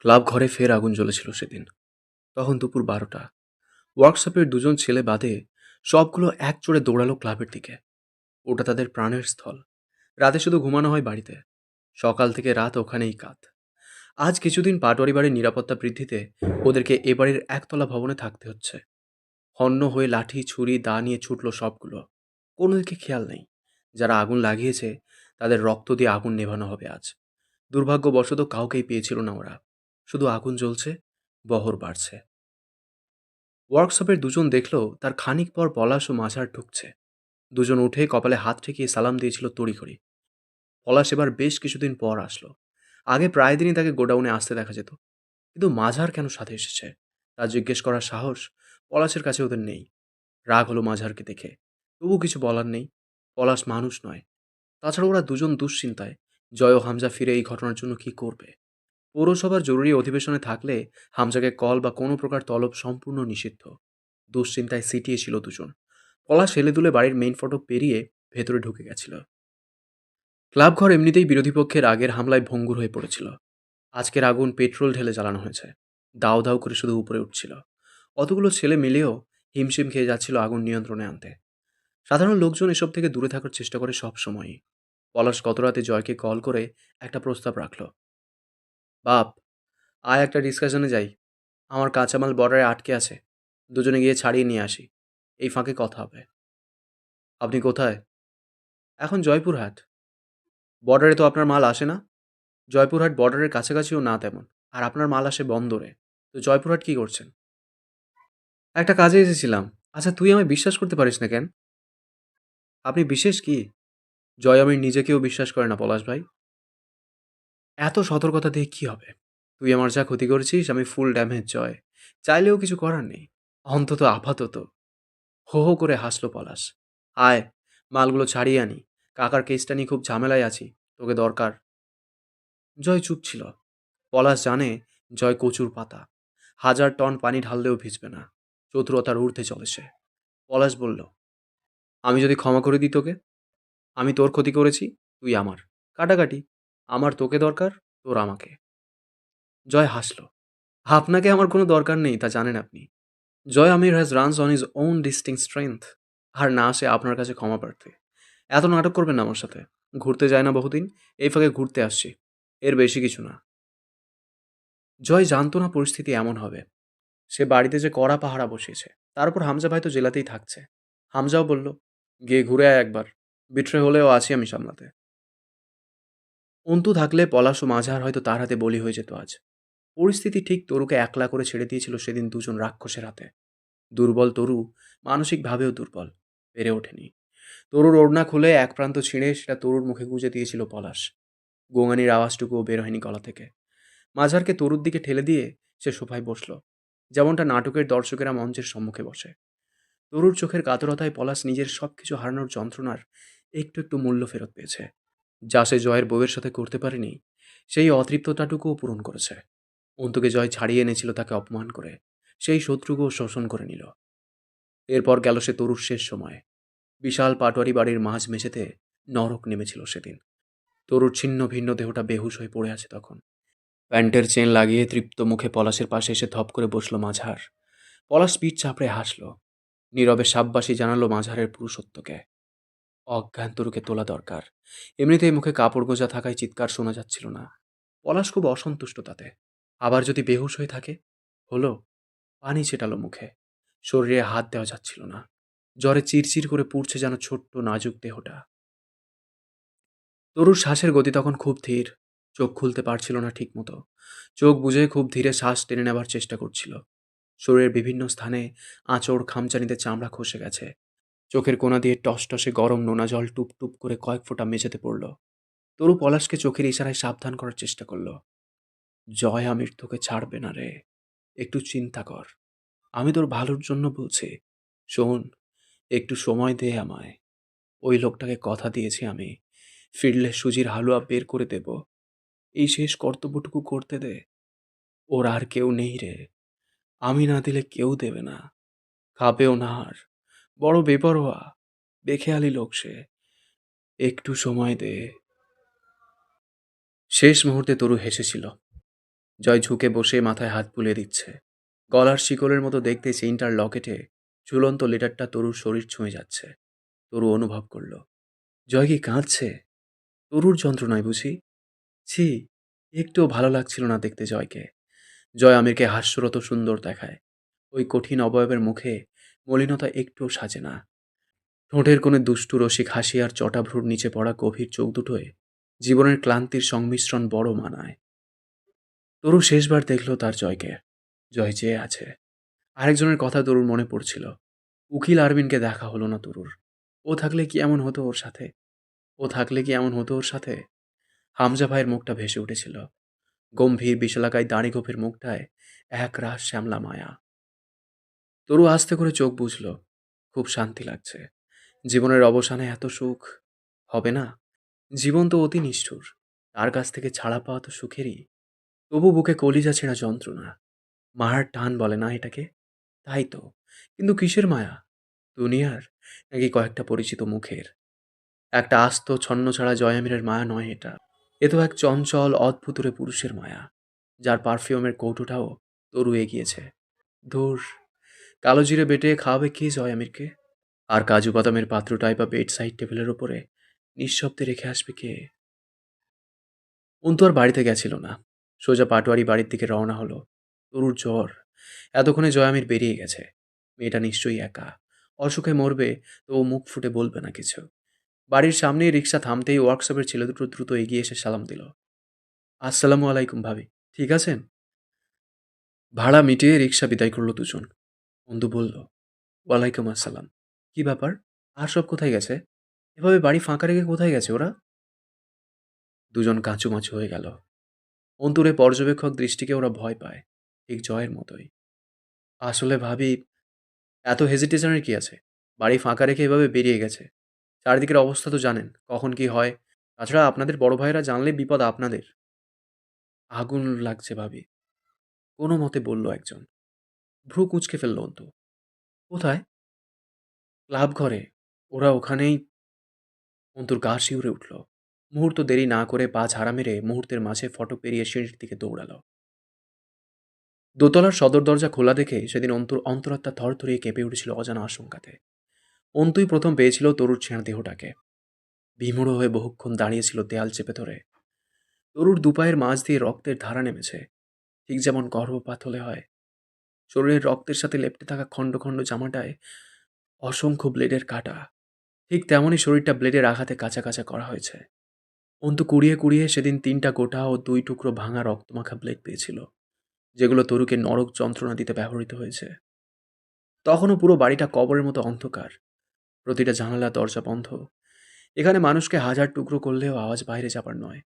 Club ঘরে ফের আগুন জ্বলেছিল সেদিন। তখন দুপুর 12টা। ওয়ার্কশপের দুজন ছেলে বাদে সবগুলো একজোড়ে দৌড়ালো ক্লাবের দিকে। ওটা তাদের প্রাণের স্থল। রাতে শুধু ঘুমানো হয় বাড়িতে, সকাল থেকে রাত ওখানেই কাত। আজ কিছুদিন পাটোয়ারি বাড়ির নিরাপত্তা বৃদ্ধিতে ওদেরকে এ বাড়ির একতলা ভবনে থাকতে হচ্ছে। হন্য হয়ে লাঠি ছুরি দা নিয়ে ছুটলো সবগুলো। কোনো দিকে খেয়াল নেই, যারা আগুন লাগিয়েছে তাদের রক্ত দিয়ে আগুন নেভানো হবে আজ। দুর্ভাগ্যবশত কাউকেই পেয়েছিল না ওরা। শুধু আগুন জ্বলছে, বহর বাড়ছে। ওয়ার্কশপের দুজন দেখলো তার খানিক পর পলাশ ও মাঝার ঢুকছে। দুজন উঠে কপালে হাত ঠেকিয়ে সালাম দিয়েছিল তড়িঘড়ি। পলাশ এবার বেশ কিছুদিন পর আসলো। আগে প্রায় দিনই তাকে গোডাউনে আসতে দেখা যেত, কিন্তু মাঝার কেন সাথে এসেছে তা জিজ্ঞেস করার সাহস পলাশের কাছে ওদের নেই। রাগ হলো মাঝারকে দেখে, তবু কিছু বলার নেই। পলাশ মানুষ নয়। তাছাড়া ওরা দুজন দুশ্চিন্তায়। জয় ও হামজা ফিরে এই ঘটনার জন্য কি করবে? পৌরসভার জরুরি অধিবেশনে থাকলে হামজাকে কল বা কোনো প্রকার তলব সম্পূর্ণ নিষিদ্ধ। দুশ্চিন্তায় সিটিয়ে ছিল দুজন। পলাশ হেলে দুলে বাড়ির মেইন ফটক পেরিয়ে ভেতরে ঢুকে গেছিল। ক্লাব ঘর এমনিতেই বিরোধী পক্ষের আগের হামলায় ভঙ্গুর হয়ে পড়েছিল। আজকের আগুন পেট্রোল ঢেলে জ্বালানো হয়েছে। দাউ দাউ করে শুধু উপরে উঠছিল। অতগুলো ছেলে মিলেও হিমশিম খেয়ে যাচ্ছিল আগুন নিয়ন্ত্রণে আনতে। সাধারণ লোকজন এসব থেকে দূরে থাকার চেষ্টা করে সব সময়ই। পলাশ গত রাতে জয়কে কল করে একটা প্রস্তাব রাখল। বাপ, আয় একটা ডিসকাশনে যাই। আমার কাঁচামাল বর্ডারে আটকে আছে, দুজনে গিয়ে ছাড়িয়ে নিয়ে আসি। এই ফাঁকে কথা হবে। আপনি কোথায়? এখন জয়পুরহাট। বর্ডারে তো আপনার মাল আসে না। জয়পুরহাট বর্ডারের কাছাকাছিও না তেমন। আর আপনার মাল আসে বন্দরে। তো জয়পুরহাট কি করছেন? একটা কাজে এসেছিলাম। আচ্ছা, তুই আমায় বিশ্বাস করতে পারিস না কেন? আপনি বিশেষ কি? জয় আমি নিজেকেও বিশ্বাস করে না পলাশ ভাই। এত সতর্কতা দিয়ে কি হবে? তুই আমার যা ক্ষতি করেছিস আমি ফুল ড্যামেজ জয়। চাইলেও কিছু করার নেই, অন্তত আপাতত। হো হো করে হাসলো পলাশ। আয়, মালগুলো ছাড়িয়ে আনি। কাকার কেসটা নিয়ে খুব ঝামেলায় আছি, তোকে দরকার। জয় চুপ ছিল। পলাশ জানে জয় কচুর পাতা। 1000 টন পানি ঢাললেও ভিজবে না। চতুরতার ঊর্ধ্বে চলে সে। পলাশ বলল, আমি যদি ক্ষমা করে দিই তোকে? আমি তোর ক্ষতি করেছি, তুই আমার। কাটাকাটি। আমার তোকে দরকার, তোর আমাকে। জয় হাসল। আপনাকে আমার কোনো দরকার নেই তা জানেন আপনি। জয় Aamir has runs on his own distinct strength. আর না আসে আপনার কাছে ক্ষমা প্রার্থী। এত নাটক করবেন না আমার সাথে। ঘুরতে যায় না বহুদিন, এই ফাঁকে ঘুরতে আসছি। এর বেশি কিছু না। জয় জানতো না পরিস্থিতি এমন হবে। সে বাড়িতে যে কড়া পাহারা বসিয়েছে, তার উপর হামজা ভাই তো জেলাতেই থাকছে। হামজাও বলল, গিয়ে ঘুরে আয় একবার। বিট্রে হলেও আছি আমি সামলাতে। অন্তু থাকলে পলাশ ও মাঝার হয়তো তার হাতে বলি হয়ে যেত আজ। পরিস্থিতি ঠিক তরুকে একলা করে ছেড়ে দিয়েছিল সেদিন দুজন রাক্ষসের হাতে। দুর্বল তরু মানসিকভাবেও দুর্বল, পেরে ওঠেনি। তরুর ওড়না খুলে এক প্রান্ত ছিঁড়ে সেটা তরুর মুখে গুঁজে দিয়েছিল পলাশ। গোঙানির আওয়াজটুকুও বের হয়নি গলা থেকে। মাঝারকে তরুর দিকে ঠেলে দিয়ে সে সোফায় বসল, যেমনটা নাটকের দর্শকেরা মঞ্চের সম্মুখে বসে। তরুর চোখের কাতরতায় পলাশ নিজের সবকিছু হারানোর যন্ত্রণার একটু একটু মূল্য ফেরত পেয়েছে। যা সে জয়ের বউয়ের সাথে করতে পারেনি, সেই অতৃপ্ততাটুকুও পূরণ করেছে। অন্তুকে জয় ছাড়িয়ে এনেছিল তাকে অপমান করে, সেই শত্রুকেও শোষণ করে নিল। এরপর গেল সে তরুর শেষ সময়। বিশাল পাটোয়ারি বাড়ির মাঝ মেঝেতে নরক নেমেছিল সেদিন। তরুর ছিন্ন ভিন্ন দেহটা বেহুশ হয়ে পড়ে আছে তখন। প্যান্টের চেন লাগিয়ে তৃপ্ত মুখে পলাশের পাশে এসে ধপ করে বসল মাঝার। পলাশ পিঠ চাপড়ে হাসল, নীরবে সাববাসী জানালো মাঝারের পুরুষত্বকে। অজ্ঞান তরুকে তোলা দরকার। এমনিতেই মুখে কাপড় গোঁজা থাকায় চিৎকার শোনা যাচ্ছিল না। পলাশ খুব অসন্তুষ্ট তাতে। আবার যদি বেহুশ হয়ে থাকে? হলো। পানি ছেটালো মুখে। শরীরে হাত দেওয়া যাচ্ছিল না। জ্বরে চিরচির করে পুড়ছে যেন ছোট্ট নাজুক দেহটা। তরুর শ্বাসের গতি তখন খুব ধীর। চোখ খুলতে পারছিল না ঠিক মতো। চোখ বুজে খুব ধীরে শ্বাস টেনে নেবার চেষ্টা করছিল। শরীরের বিভিন্ন স্থানে আঁচড় খামচানিতে চামড়া খসে গেছে। চোখের কোণা দিয়ে টসটসে গরম নোনা জল টুপ টুপ করে কয়েক ফোঁটা মেঝেতে পড়ল। তরু পলাশকে চোখের ইশারায় সাবধান করার চেষ্টা করল। জয় আমির তোকে ছাড়বে না রে। একটু চিন্তা কর। আমি তোর ভালোর জন্য বলছি। শোন, একটু সময় দে আমায়। ওই লোকটাকে কথা দিয়েছি আমি, ফিরলে সুজির হালুয়া বের করে দেব। এই শেষ কর্তব্যটুকু করতে দে। ওর আর কেউ নেই রে। আমি না দিলে কেউ দেবে না। খাবেও না আর। বড় বেপরোয়া, বেখেয়ালি লোক সে। একটু সময় দে। শেষ মুহূর্তে তরু হেসেছিল। জয় ঝুঁকে বসে মাথায় হাত বুলিয়ে দিচ্ছে। গলার শিকলের মতো দেখতে চেইনটার লকেটে ঝুলন্ত লেটারটা তরুর শরীর ছুঁয়ে যাচ্ছে। তরু অনুভব করল জয় কি কাঁদছে? তরুর যন্ত্রণায় বুঝি? ছি, একটুও ভালো লাগছিল না দেখতে জয়কে। জয় আমিরকে হাস্যরত সুন্দর দেখায়। ওই কঠিন অবয়বের মুখে মলিনতা একটুও সাজে না। ঠোঁটের কোণে দুষ্টু রসিক হাসি আর চটাভ্রুর নিচে পড়া গভীর চোখ দুটোয় জীবনের ক্লান্তির সংমিশ্রণ বড় মানায়। তরু শেষবার দেখল তার জয়কে। জয় চেয়ে আছে। আরেকজনের কথা তরুর মনে পড়ছিল। উকিল আরবিনকে দেখা হলো না তরুর। ও থাকলে কি এমন হতো ওর সাথে? ও থাকলে কি এমন হতো ওর সাথে? হামজা ভাইয়ের মুখটা ভেসে উঠেছিল। গম্ভীর বিশালাকায় দাড়ি গোফের মুখটায় এক রাস শ্যামলা মায়া। তরু আস্তে করে চোখ বুঝল। খুব শান্তি লাগছে। জীবনের অবসানে এত সুখ হবে না। জীবন তো অতি নিষ্ঠুর। তার কাছ থেকে ছাড়া পাওয়া তো সুখেরই। তবু বুকে কলিজা ছেঁড়া যন্ত্রণা। মায়ার টান বলে না এটাকে? তাই তো। কিন্তু কিসের মায়া? দুনিয়ার, নাকি কয়েকটা পরিচিত মুখের? একটা আস্ত ছন্নছাড়া জয়ামিরের মায়া নয় এটা। এ তো এক চঞ্চল অদ্ভুতুরে পুরুষের মায়া, যার পারফিউমের কৌটোটাও তরু এগিয়েছে। ধুর, কালো জিরে বেটে খাওয়াবে কে জয়ামিরকে? আর কাজু বাদামের পাত্রটাই বা বেড সাইড টেবিলের ওপরে নিঃশব্দে রেখে আসবে কে? অন্তু আর বাড়িতে গেছিল না। সোজা পাটোয়ারি বাড়ির দিকে রওনা হলো। তরুর জ্বর। এতক্ষণে জয়ামির বেরিয়ে গেছে। মেয়েটা নিশ্চয়ই একা। অসুখে মরবে, তো ও মুখ ফুটে বলবে না কিছু। বাড়ির সামনেই রিক্সা থামতেই ওয়ার্কশপের ছেলে দুটো দ্রুত এগিয়ে এসে সালাম দিল। আসসালামু আলাইকুম ভাবি, ঠিক আছেন? ভাড়া মিটিয়ে রিক্সা বিদায় করলো দুজন। বন্ধু বলল, ওয়ালাইকুম আসসালাম। কি ব্যাপার? আর সব কোথায় গেছে? এভাবে বাড়ি ফাঁকা রেখে কোথায় গেছে ওরা? দুজন কাঁচুমাচু হয়ে গেল। অন্তরে পর্যবেক্ষক দৃষ্টিকে ওরা ভয় পায়, ঠিক জয়ের মতোই। আসলে ভাবি, এত হেজিটেশনের কি আছে? বাড়ি ফাঁকা রেখে এভাবে বেরিয়ে গেছে। চারিদিকের অবস্থা তো জানেন, কখন কি হয়। তাছাড়া আপনাদের বড় ভাইয়েরা জানলে বিপদ আপনাদের। আগুন লাগছে ভাবি, কোনো মতে বলল একজন। ভ্রু কুঁচকে ফেলল অন্তু। কোথায়? ক্লাব ঘরে। ওরা ওখানেই। অন্তুর গা শিউরে উঠল। মুহূর্ত দেরি না করে পা ঝাড়া মেরে মুহূর্তের মাঝে ফটক পেরিয়ে সিঁড়ির দিকে দৌড়ালো। দোতলার সদর দরজা খোলা দেখে সেদিন অন্তুর অন্তরাত্মা থরথরিয়ে কেঁপে উঠেছিল অজানা আশঙ্কাতে। অন্তুই প্রথম পেয়েছিল তরুর ছেঁড়া দেহটাকে। বিমূঢ় হয়ে বহুক্ষণ দাঁড়িয়েছিল দেয়াল চেপে ধরে। তরুর দুপায়ের মাঝ দিয়ে রক্তের ধারা নেমেছে, ঠিক যেমন গর্ভপাত হলে হয়। শরীরের রক্তের সাথে লেপ্টে থাকা খণ্ড খণ্ড জামাটায় অসংখ্য ব্লেডের কাটা। ঠিক তেমনই শরীরটা ব্লেডের আঘাতে কাঁচা কাঁচা করা হয়েছে। অন্তু কুড়িয়ে কুড়িয়ে সেদিন 3টা গোটা ও 2 টুকরো ভাঙা রক্তমাখা ব্লেড পেয়েছিল, যেগুলো তরুকে নরক যন্ত্রণা দিতে ব্যবহৃত হয়েছে। তখনও পুরো বাড়িটা কবরের মতো অন্ধকার। প্রতিটা জানালা দরজা বন্ধ। এখানে মানুষকে হাজার টুকরো করলেও আওয়াজ বাইরে যাবার নয়।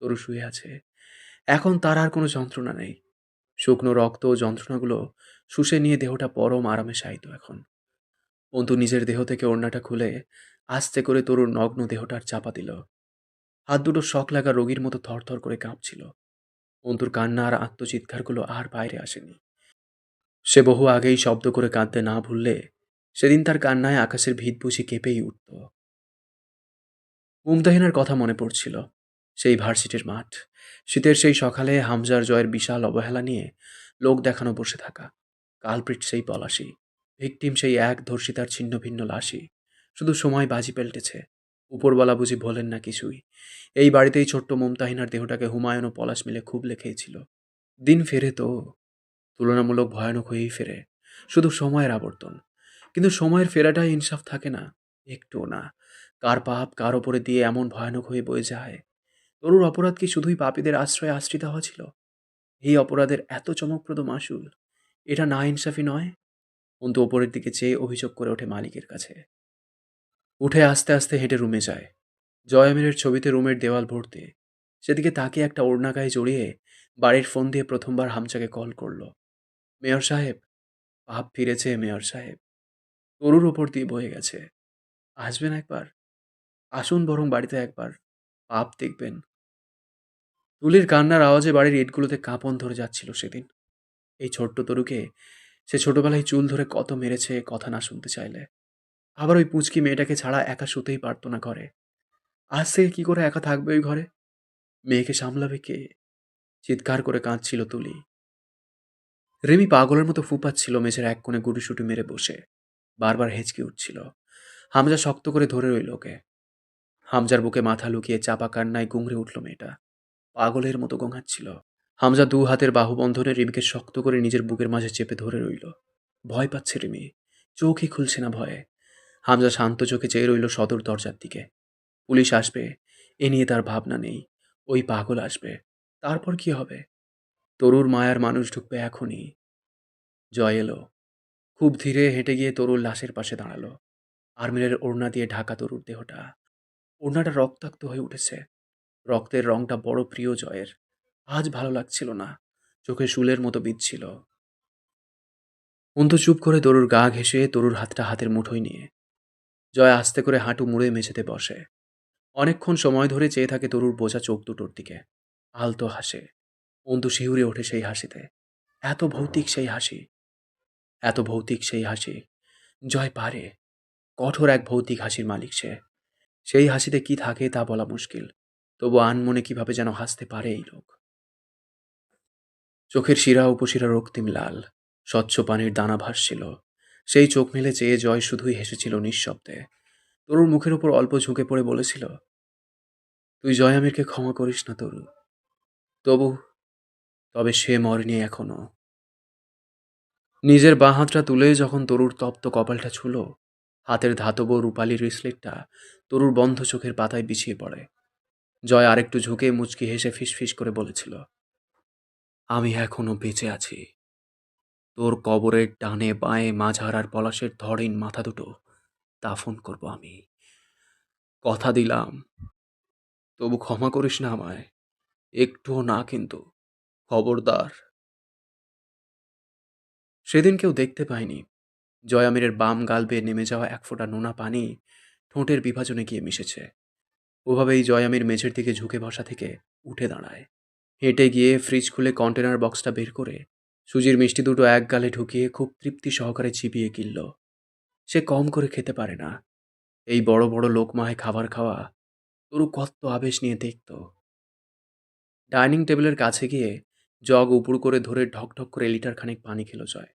তরু শুয়ে আছে। এখন তার আর কোনো যন্ত্রণা নেই। শুকনো রক্ত ও যন্ত্রণাগুলো শুষে নিয়ে দেহটা পরম আরামে শায়িত এখন। অন্তু নিজের দেহ থেকে ওড়নাটা খুলে আস্তে করে তরুর নগ্ন দেহটার চাপা দিল। হাত দুটো শক লাগা রোগীর মতো থরথর করে কাঁপছিল। অন্তুর কান্না আর আত্মচিৎকারগুলো আর বাইরে আসেনি। সে বহু আগেই শব্দ করে কাঁদতে না ভুললে সেদিন তার কান্নায় আকাশের ভিত বুঝি কেঁপেই উঠত। মুমতাহিনার কথা মনে পড়ছিল। সেই ভার্সিটির মাঠ, শীতের সেই সকালে হামজার জয়ের বিশাল অবহেলা নিয়ে লোক দেখানো বসে থাকা। কালপ্রিট সেই পলাশি, ভিকটিম সেই এক ধর্ষিতার ছিন্ন ভিন্ন লাশই। শুধু সময় বাজি পেল্টেছে। উপরওয়ালা বুঝি বলেন না কিছুই। এই বাড়িতেই ছোট্ট মুমতাহিনার দেহটাকে হুমায়ুন ও পলাশ মিলে খুবলে খেয়েছিল। দিন ফেরে তো, তুলনামূলক ভয়ানক হয়েই ফেরে। শুধু সময়ের আবর্তন। কিন্তু সময়ের ফেরাটাই ইনসাফ থাকে না, একটুও না। কার পাপ কার ওপরে দিয়ে এমন ভয়ানক হয়ে বয়ে যায়। তরুর অপরাধ কি শুধুই পাপীদের আশ্রয়ে আশ্রিত হওয়া ছিল? এই অপরাধের এত চমকপ্রদ মাসুল, এটা না ইনসাফি নয়? অন্তু ওপরের দিকে চেয়ে অভিযোগ করে ওঠে মালিকের কাছে। উঠে আস্তে আস্তে হেঁটে রুমে যায়। জয়ামিরের ছবিতে রুমের দেওয়াল ভর্তি। সেদিকে তাকিয়ে একটা ওড়না গায়ে জড়িয়ে বাড়ির ফোন দিয়ে প্রথমবার হামজাকে কল করলো। মেয়র সাহেব, পাপ ফিরেছে মেয়র সাহেব। তরুর ওপর দিয়ে বয়ে গেছে। আসবেন একবার? আসুন বরং বাড়িতে একবার, পাপ দেখবেন। তুলির কান্নার আওয়াজে বাড়ির ইটগুলোতে কাঁপন ধরে যাচ্ছিল সেদিন। এই ছোট্ট তরুকে সে ছোটবেলায় চুল ধরে কত মেরেছে কথা না শুনতে চাইলে। আবার ওই পুঁচকি মেয়েটাকে ছাড়া একা শুতেই পারতো না ঘরে। আজ থেকে কি করে একা থাকবে ওই ঘরে? মেয়েকে সামলাবে কে? চিৎকার করে কাঁদছিল তুলি। রিমি পাগলের মতো ফুপাচ্ছিল মেঝের এক কোণে গুটিসুটি মেরে বসে। বারবার হেঁচকি উঠছিল। হামজা শক্ত করে ধরে রইল ওকে। হামজার বুকে মাথা লুকিয়ে চাপা কান্নায় গুংড়ে উঠল মেয়েটা। পাগলের মতো গোঙাচ্ছিল। হামজা দু হাতের বাহুবন্ধনে রিমিকে শক্ত করে নিজের বুকের মাঝে চেপে ধরে রইল। ভয় পাচ্ছে রিমি। চোখই খুলছে না ভয়ে। হামজা শান্ত চোখে চেয়ে রইল সদর দরজার দিকে। পুলিশ আসবে, এ নিয়ে তার ভাবনা নেই। ওই পাগল আসবে, তারপর কি হবে? তরুর মায়ার মানুষ ঢুকবে এখনই। জয় এলো। খুব ধীরে হেঁটে গিয়ে তরুর লাশের পাশে দাঁড়ালো। আর্মিলের ওড়না দিয়ে ঢাকা তরুর দেহটা। ওড়নাটা রক্তাক্ত হয়ে উঠেছে। রক্তের রংটা বড় প্রিয় জয়ের। আজ ভালো লাগছিল না। চোখে শুলের মতো বিঁধছিল। অন্তু চুপ করে তরুর গা ঘেঁষে তরুর হাতটা হাতের মুঠোয় নিয়ে জয় আস্তে করে হাঁটু মুড়ে মেঝেতে বসে। অনেকক্ষণ সময় ধরে চেয়ে থাকে তরুর বোঝা চোখ দুটোর দিকে। আলতো হাসে। অন্তু শিউরে ওঠে সেই হাসিতে। এত ভৌতিক সেই হাসি। এত ভৌতিক সেই হাসি। জয় পারে। কঠোর এক ভৌতিক হাসির মালিক সে। সেই হাসিতে কি থাকে তা বলা মুশকিল। তবু আনমনে কিভাবে যেন হাসতে পারে এই লোক। চোখের শিরা উপশিরা রক্তিম লাল। স্বচ্ছ পানির দানা ভাসছিল। সেই চোখ মেলে চেয়ে জয় শুধুই হেসেছিল নিঃশব্দে। তরুর মুখের উপর অল্প ঝুঁকে পড়ে বলেছিল, তুই জয় আমিরকে ক্ষমা করিস না তরু। তবু তবে সে মরেনি এখনো। নিজের বাঁ হাতটা তুলে যখন তরুর তপ্ত কপালটা ছুল, হাতের ধাতব রূপালি রিসলেটটা তরুর বন্ধ চোখের পাতায় বিছিয়ে পড়ে। জয় আরেকটু ঝুঁকে মুচকি হেসে ফিসফিস করে বলেছিল, আমি এখনো বেঁচে আছি। তোর কবরের ডানে বাঁয়ে মাঝার আর পলাশের ধরেন মাথা দুটো দাফন করব আমি। কথা দিলাম। তবু ক্ষমা করিস না আমায়। একটুও না কিন্তু। খবরদার। সেদিন কেউ দেখতে পায়নি। জয় আমিরের বাম গাল বেয়ে নেমে যাওয়া এক ফোঁটা নোনা পানি ঠোঁটের বিভাজনে গিয়ে মিশেছে। ওভাবেই জয় আমির মেঝের দিকে ঝুঁকে বসা থেকে উঠে দাঁড়ায়। হেঁটে গিয়ে ফ্রিজ খুলে কন্টেনার বক্সটা বের করে সুজির মিষ্টি দুটো এক গালে ঢুকিয়ে খুব তৃপ্তি সহকারে চিবিয়ে গিলল। সে কম করে খেতে পারে না। এই বড় বড় লোকমায় খাবার খাওয়া তরু কত আবেশ নিয়ে দেখত। ডাইনিং টেবিলের কাছে গিয়ে জগ উপুড় করে ধরে ঢকঢক করে লিটার খানিক পানি খেলো জয়।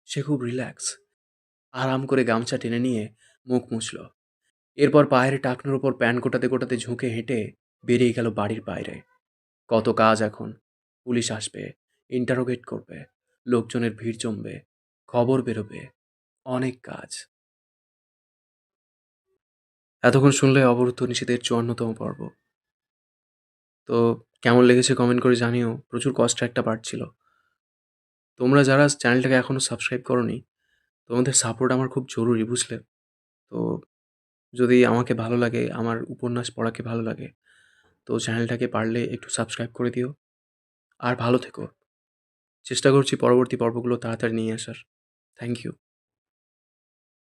সে খুব রিল্যাক্স। আরাম করে গামছা টেনে নিয়ে মুখ মুছল। এরপর পায়ের টাকনোর ওপর প্যান গোটাতে গোটাতে ঝুঁকে হেঁটে বেরিয়ে গেল বাড়ির বাইরে। কত কাজ এখন। পুলিশ আসবে, ইন্টারোগেট করবে, লোকজনের ভিড় জমবে, খবর বেরোবে, অনেক কাজ। এতক্ষণ শুনলে অবরুদ্ধ নিষেধের ৫৪তম পর্ব। তো কেমন লেগেছে কমেন্ট করে জানিও। প্রচুর কষ্ট একটা পার্ট ছিল। তোমরা যারা চ্যানেলটাকে এখনও সাবস্ক্রাইব করোনি, তোমাদের সাপোর্ট আমার খুব জরুরি, বুঝলে? তো যদি আমাকে ভালো লাগে, আমার উপন্যাস পড়াকে ভালো লাগে, তো চ্যানেলটাকে পারলে একটু সাবস্ক্রাইব করে দিও। আর ভালো থেকো। চেষ্টা করছি পরবর্তী পর্বগুলো তাড়াতাড়ি নিয়ে আসার। Thank you.